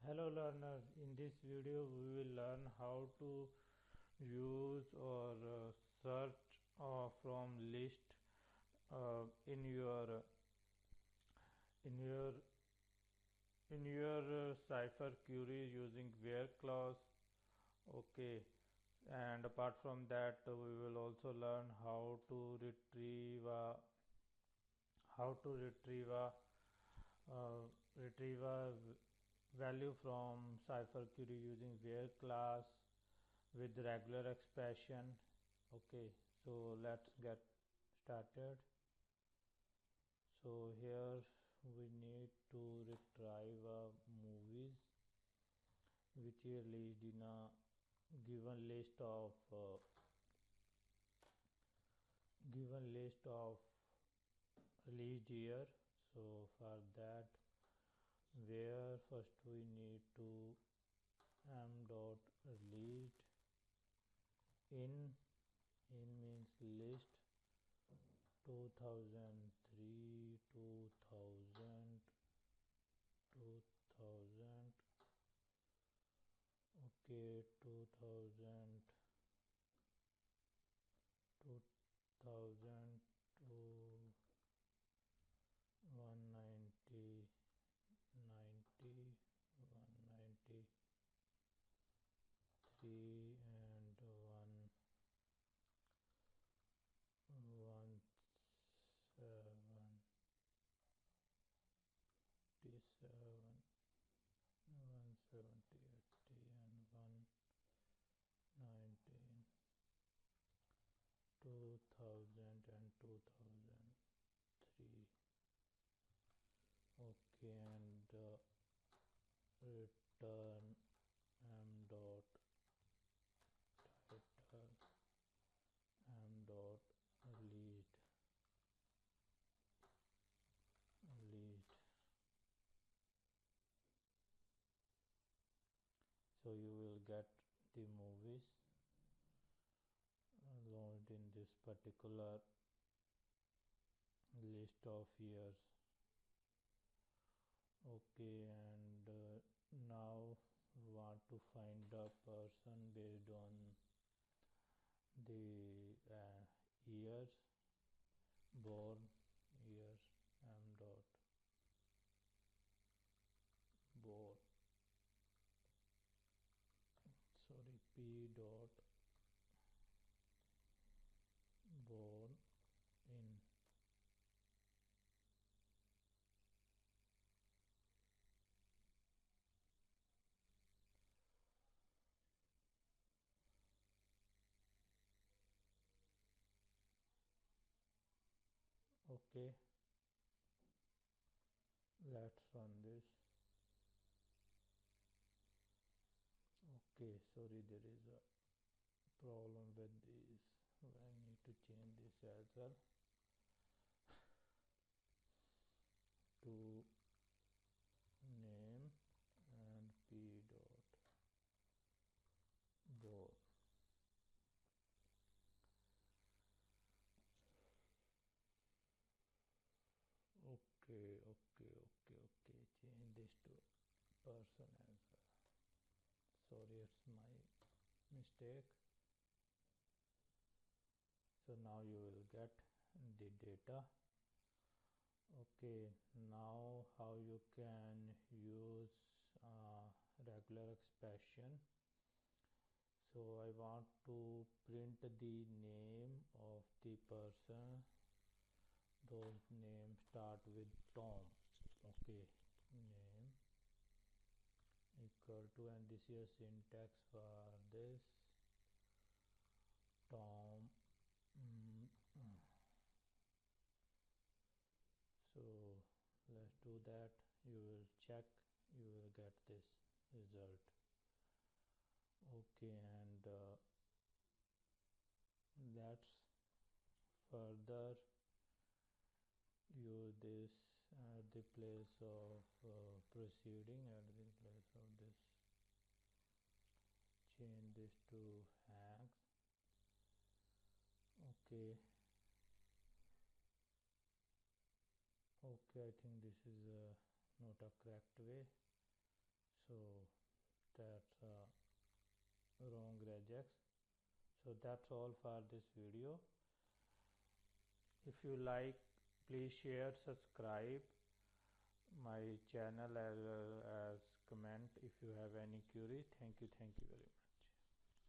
Hello learners, in this video we will learn how to use or search from list in your cipher query using where clause. Okay, and apart from that we will also learn how to retrieve a value from cipher query using where class with regular expression. Okay, so let's get started. So here we need to retrieve movies which are released in a given list of released year. So for that, where first we need to m dot released in means list 2003 2000 2000. Okay, 2000 2000 to 190 90 193 and 177 170 80 and 119 2000 and 2003. Okay, and return m dot title m dot lead. So you will get the movies launched in this particular list of years. Okay, and now we want to find a person based on the years born years m dot born sorry p dot born in. Okay, let's run this. Okay, sorry, there is a problem with this. I need to change this as well to name and p dot born. Okay, change this to person as well. Sorry, it's my mistake. So now you will get the data. Okay, now how you can use regular expression. So I want to print the name of the person. Those names start with Tom. Okay, name equal to, and this is syntax for this Tom. So let's do that. You will check, you will get this result. Okay, and let's further use this at the place of proceeding, at the place of this, change this to hacks. Okay, I think this is not a correct way. So wrong regex. So that's all for this video. If you like, please share, subscribe my channel, as well as comment if you have any query. Thank you very much.